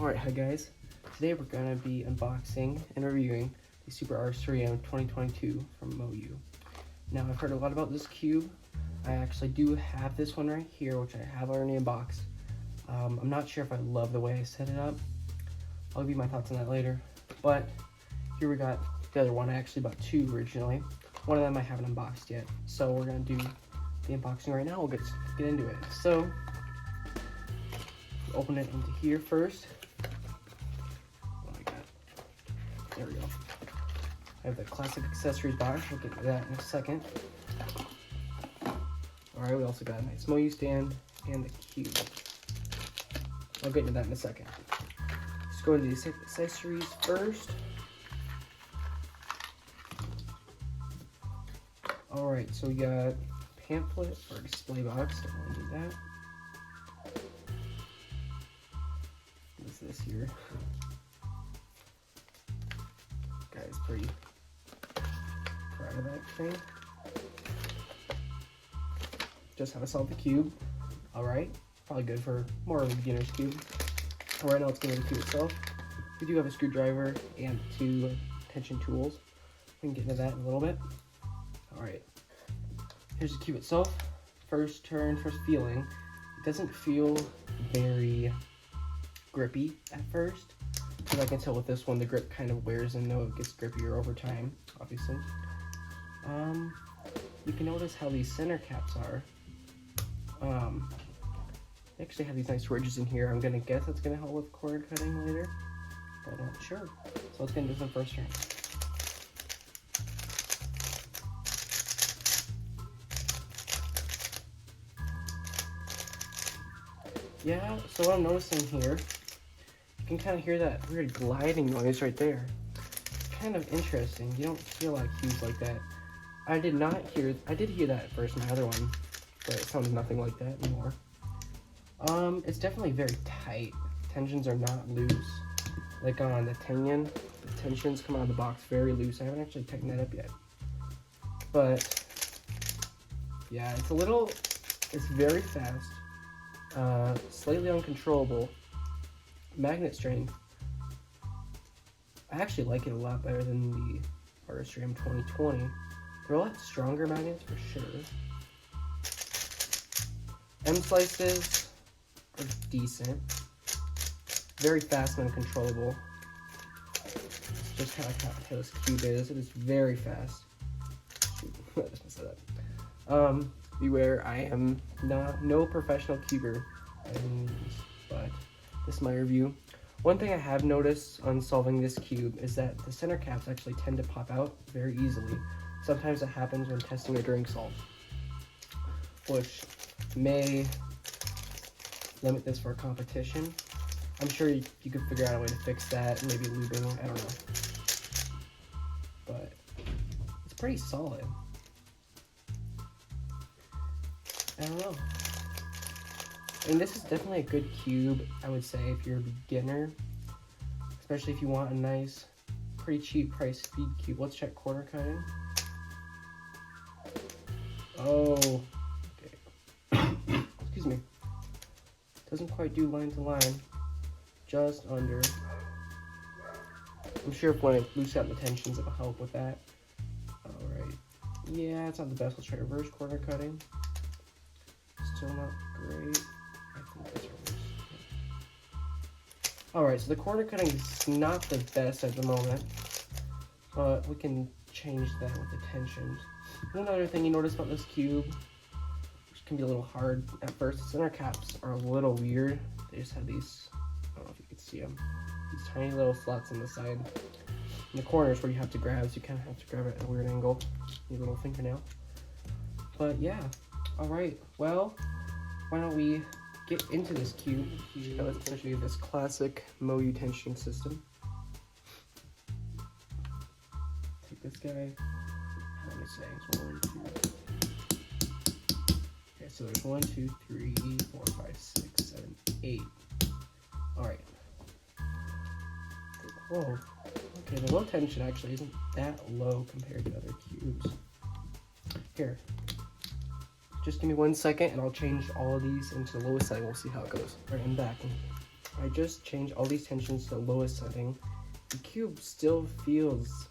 Alright, hi guys. Today we're going to be unboxing and reviewing the Super RS3M 2022 from MoU. Now, I've heard a lot about this cube. I actually do have this one right here, which I have already unboxed. I'm not sure if I love the way I set it up. I'll give you my thoughts on that later. But here we got the other one. I actually bought two originally. One of them I haven't unboxed yet. So we're going to do the unboxing right now. We'll get into it. So, open it into here first. There we go. I have the classic accessories box. We'll get to that in a second. Alright, we also got a nice MoU stand and the cube. I'll get into that in a second. Let's go into the accessories first. Alright, so we got pamphlet or display box. Don't want to do that. What is this here? Guy's pretty proud of that thing. Just how I solved the cube. Alright, probably good for more of a beginner's cube. Right now, let's get into the cube itself. We do have a screwdriver and two tension tools. We can get into that in a little bit. Alright, here's the cube itself. First feeling. It doesn't feel very grippy at first. As I can tell with this one, the grip kind of wears in, though it gets grippier over time, obviously. You can notice how these center caps are. They actually have these nice ridges in here. I'm gonna guess it's gonna help with corner cutting later, but I'm not sure. So let's get into some first turn. Yeah, so what I'm noticing here, you can kind of hear that weird gliding noise right there. It's kind of interesting. You don't hear a lot of cubes like that. I did hear that at first in my other one, but it sounded nothing like that anymore. It's definitely very tight. Tensions are not loose. Like on the Tengen, the tensions come out of the box very loose. I haven't actually tightened that up yet. But, yeah, it's very fast. Slightly uncontrollable. Magnet strength, I actually like it a lot better than the RS3M 2020. They're a lot stronger magnets for sure. M slices are decent. Very fast and uncontrollable. Just kind of how this cube is. It is very fast. Shoot, I just messed that up. Beware, I am no professional cuber by any means, but this is my review. One thing I have noticed on solving this cube is that the center caps actually tend to pop out very easily. Sometimes it happens when testing a drink solve, which may limit this for competition. I'm sure you could figure out a way to fix that, maybe lubing, I don't know. But it's pretty solid. I don't know. And this is definitely a good cube, I would say, if you're a beginner. Especially if you want a nice, pretty cheap price speed cube. Let's check corner cutting. Oh, okay. Excuse me. Doesn't quite do line to line. Just under. I'm sure if when I loosen out the tensions, it'll help with that. Alright. Yeah, it's not the best. Let's try reverse corner cutting. Still not great. Alright, so the corner cutting is not the best at the moment, but we can change that with the tensions. Another thing you notice about this cube, which can be a little hard at first, the center caps are a little weird. They just have these, I don't know if you can see them, these tiny little slots on the side. In the corners where you have to grab, so you kind of have to grab it at a weird angle, your little fingernail. But yeah, alright, well, why don't we get into this cube. Let's show you this classic MoU tension system. Take this guy. How many sayings? 1, 2. Okay, so there's 1, 2, 3, 4, 5, 6, 7, 8. Alright. Whoa. Okay, the low tension actually isn't that low compared to other cubes. Here. Just give me 1 second and I'll change all of these into the lowest setting. We'll see how it goes. All right, I'm back. I just changed all these tensions to the lowest setting. The cube still feels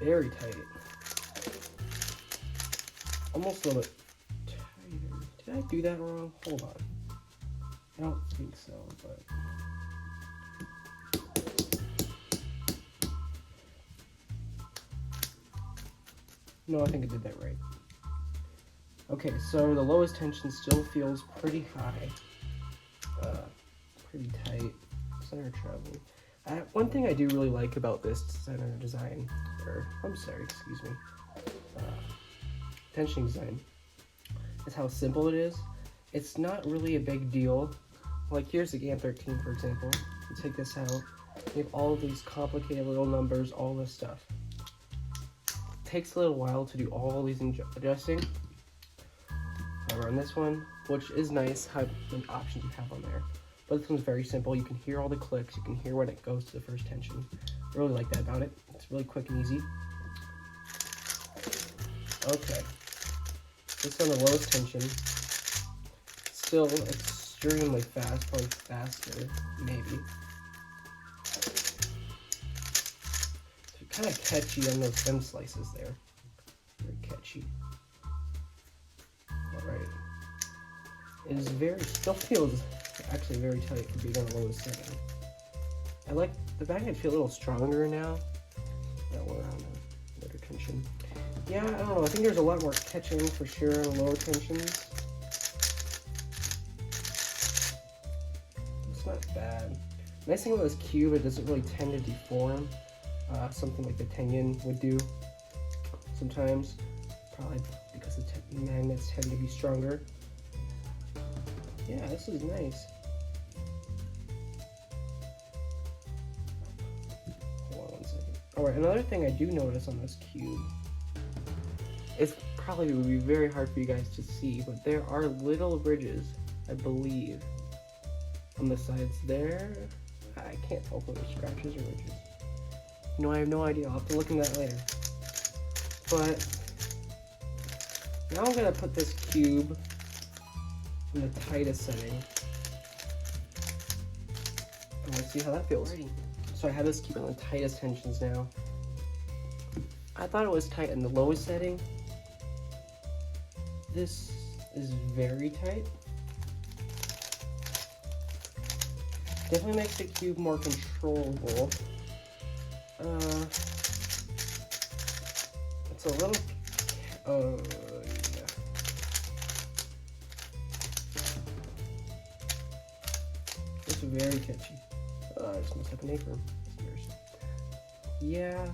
very tight. Almost a little bit tighter. Did I do that wrong? Hold on. I don't think so, but... No, I think I did that right. Okay, so the lowest tension still feels pretty high. Pretty tight. Center travel. One thing I do really like about this center design, tensioning design, is how simple it is. It's not really a big deal. Like here's the GAN 13, for example. You take this out, you have all of these complicated little numbers, all this stuff. It takes a little while to do all these adjusting. However, on this one, which is nice, how many options you have on there. But this one's very simple. You can hear all the clicks. You can hear when it goes to the first tension. I really like that about it. It's really quick and easy. Okay. This on the lowest tension. Still extremely fast, probably faster, maybe. So kind of catchy on those stem slices there. Very catchy. Alright. It is still feels actually very tight for being on the lowest setting. I like the backend feel a little stronger now that we're on a lower tension. Yeah, I don't know. I think there's a lot more catching for sure on the lower tensions. It's not bad. Nice thing about this cube, it doesn't really tend to deform. Something like the Tengen would do sometimes. Probably because the magnets tend to be stronger. Yeah, this is nice. Hold on one second. Alright, another thing I do notice on this cube, it's probably would be very hard for you guys to see, but there are little ridges, I believe, on the sides there. I can't tell if they're scratches or ridges. No, I have no idea. I'll have to look into that later. But now I'm gonna put this cube in the tightest setting. And let's see how that feels. Alrighty. So I have this cube in the tightest tensions now. I thought it was tight in the lowest setting. This is very tight. Definitely makes the cube more controllable. It's a little, yeah. It's very catchy. I just messed up an apron. Yeah.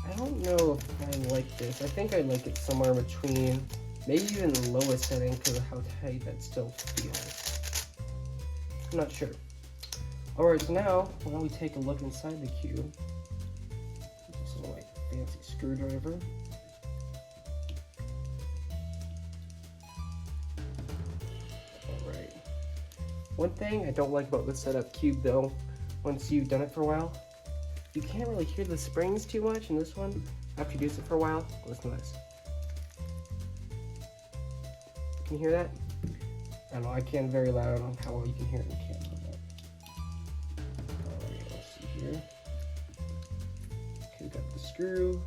I don't know if I like this. I think I like it somewhere between, maybe even the lowest setting because of how tight that still feels. I'm not sure. Alright, so now, why don't we take a look inside the cube. This little like fancy screwdriver. Alright. One thing I don't like about this setup cube though, once you've done it for a while, you can't really hear the springs too much in this one. After you do it for a while, listen to this. Can you hear that? I don't know, I can very loud. I don't know how well you can hear it in camera. Alright, let's see here. Okay, we got the screw,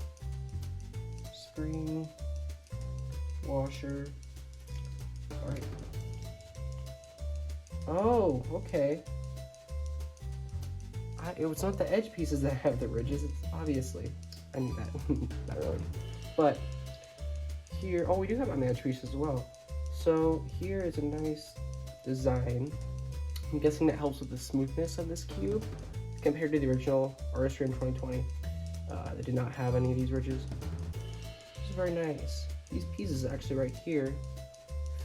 spring, washer. Alright. Oh, okay. It's not the edge pieces that have the ridges, it's obviously. I knew that. Not really. But here, oh, we do have on the edge pieces as well. So here is a nice design. I'm guessing that helps with the smoothness of this cube compared to the original RS3M 2020. That did not have any of these ridges. This is very nice. These pieces actually right here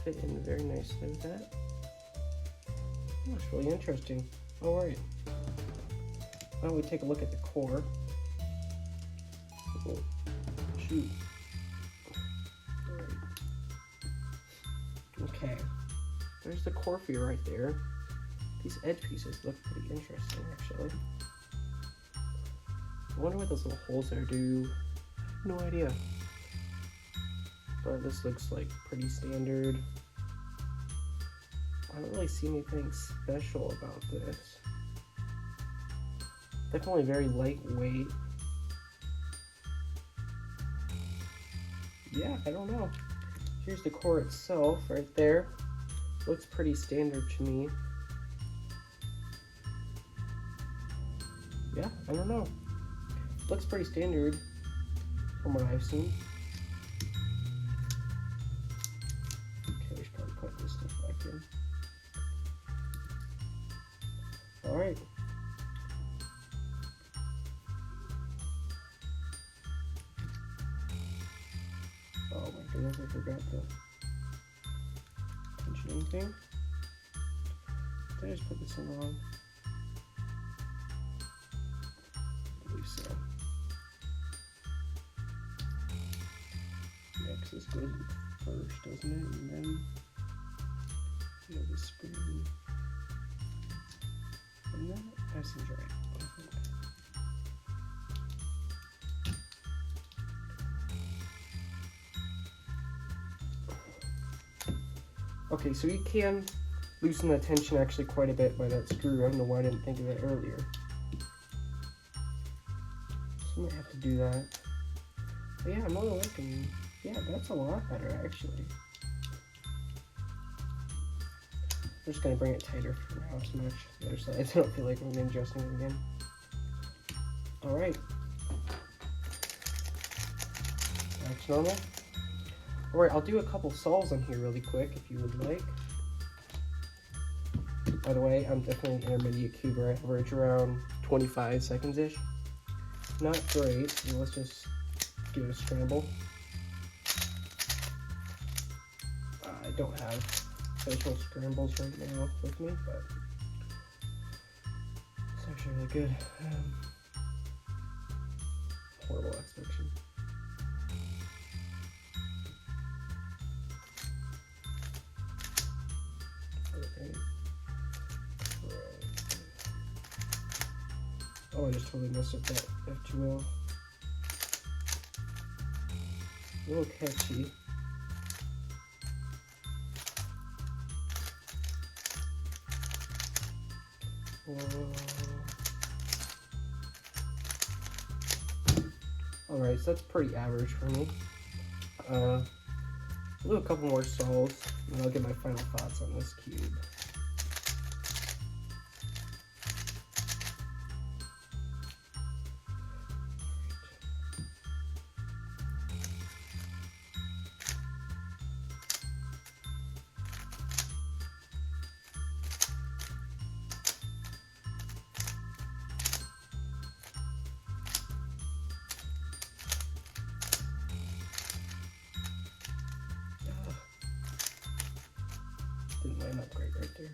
fit in very nicely with that. Oh, that's really interesting. Alright. Why don't we take a look at the core? Oh, shoot. Alright. Okay. There's the core for you right there. These edge pieces look pretty interesting, actually. I wonder what those little holes there do. No idea. But this looks like pretty standard. I don't really see anything special about this. Definitely very lightweight. Yeah, I don't know. Here's the core itself right there. Looks pretty standard to me. Yeah, I don't know. Looks pretty standard from what I've seen. Okay, I should probably put this stuff back in. Alright. Oh my goodness, I forgot the tensioning thing. Did I just put this in wrong? I believe so. Yeah, because this goes first, doesn't it? And then you have the spring. And then that seems right. Okay, so you can loosen the tension actually quite a bit by that screw. I don't know why I didn't think of that earlier. So I might have to do that. But yeah, I'm really liking. Yeah, that's a lot better actually. I'm just gonna bring it tighter for now to match the other side. I don't feel like I'm gonna be adjusting it again. All right, that's normal. All right, I'll do a couple sols on here really quick if you would like. By the way, I'm definitely an intermediate cuber. I average around 25 seconds-ish. Not great, so let's just give it a scramble. I don't have special scrambles right now with me, but it's actually really good. Horrible expression. Oh, I just totally messed up that F2L. A little catchy. Alright, so that's pretty average for me. I'll do a couple more sols, and I'll get my final thoughts on this cube. Didn't line up great right there.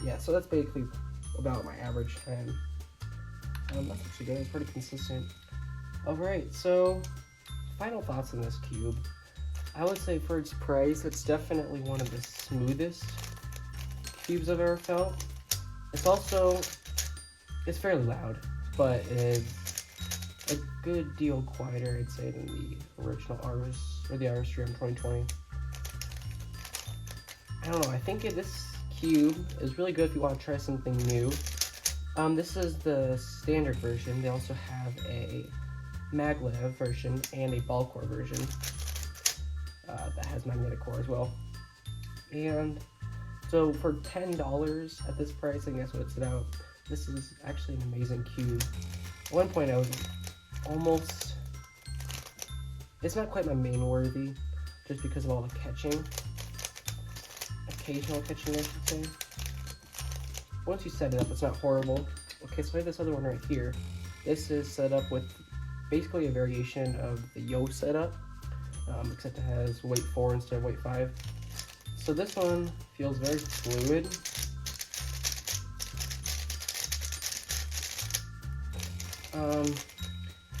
Yeah, so that's basically about my average time. That's actually good. It's pretty consistent. Alright, so final thoughts on this cube. I would say for its price, it's definitely one of the smoothest cubes I've ever felt. It's also, it's fairly loud, but it's a good deal quieter, I'd say, than the original the RS3M 2020. I don't know, I think this cube is really good if you want to try something new. This is the standard version. They also have a maglev version and a ball core version that has magnetic core as well. And so for $10 at this price, I think that's what it's about. This is actually an amazing cube. At one point I was almost, it's not quite my main worthy, just because of all the catching. Occasional catching, I should say. Once you set it up, it's not horrible. Okay, so I have this other one right here. This is set up with basically a variation of the Yo setup, except it has weight 4 instead of weight 5. So this one feels very fluid.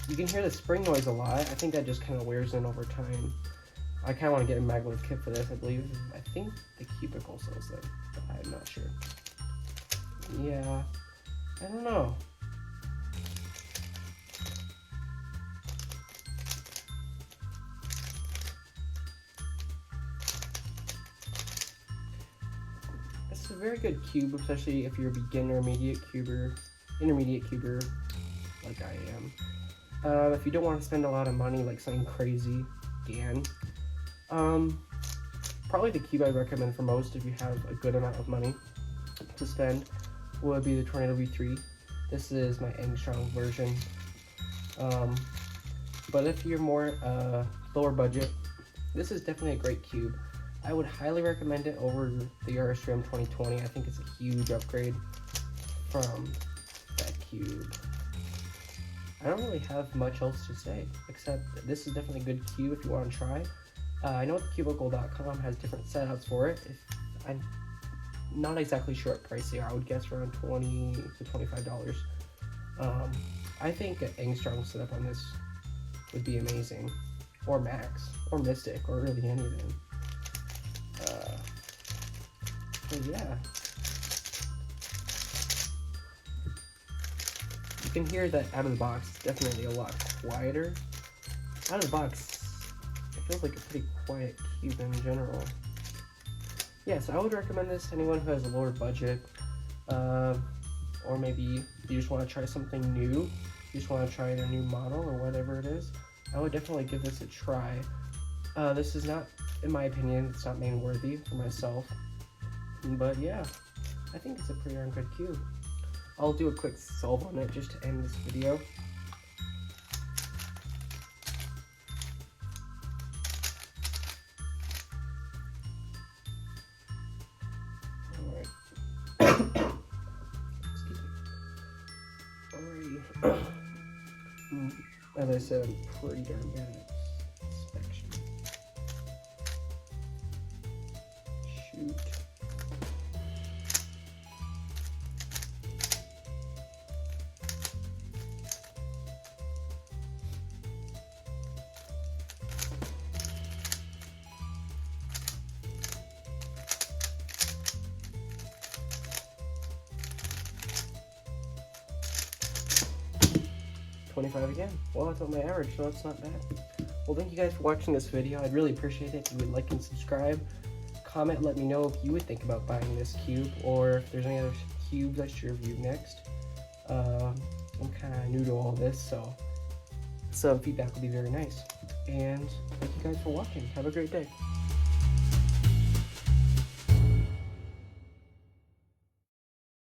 You can hear the spring noise a lot. I think that just kind of wears in over time. I kind of want to get a maglev kit for this, I believe. I think the Cubicle sells them, but I'm not sure. Yeah, I don't know. a very good cube, especially if you're a beginner, intermediate cuber like I am. If you don't want to spend a lot of money, like something crazy, GAN, probably the cube I recommend for most if you have a good amount of money to spend would be the Tornado V3. This is my Angstrom version. But if you're more lower budget, this is definitely a great cube. I would highly recommend it over the RS3M 2020. I think it's a huge upgrade from that cube. I don't really have much else to say, except this is definitely a good cube if you want to try. I know cubicle.com has different setups for it. I'm not exactly sure what price they are. I would guess around $20 to $25. I think an Angstrom setup on this would be amazing, or Max, or Mystic, or really anything. But yeah, you can hear that out of the box. It's definitely a lot quieter. Out of the box, it feels like a pretty quiet cube in general. Yeah, so I would recommend this to anyone who has a lower budget, or maybe you just want to try something new. You just want to try a new model or whatever it is. I would definitely give this a try. This is not, in my opinion, it's not main worthy for myself. But yeah, I think it's a pretty darn good cube. I'll do a quick solve on it just to end this video. Alright. Alrighty. As I said, I'm pretty darn bad at inspection. Shoot. $25 again. Well, that's on my average, so that's not bad. Well, thank you guys for watching this video. I'd really appreciate it if you would like and subscribe. Comment, let me know if you would think about buying this cube, or if there's any other cubes I should review next. I'm kind of new to all this, so some feedback would be very nice. And thank you guys for watching. Have a great day.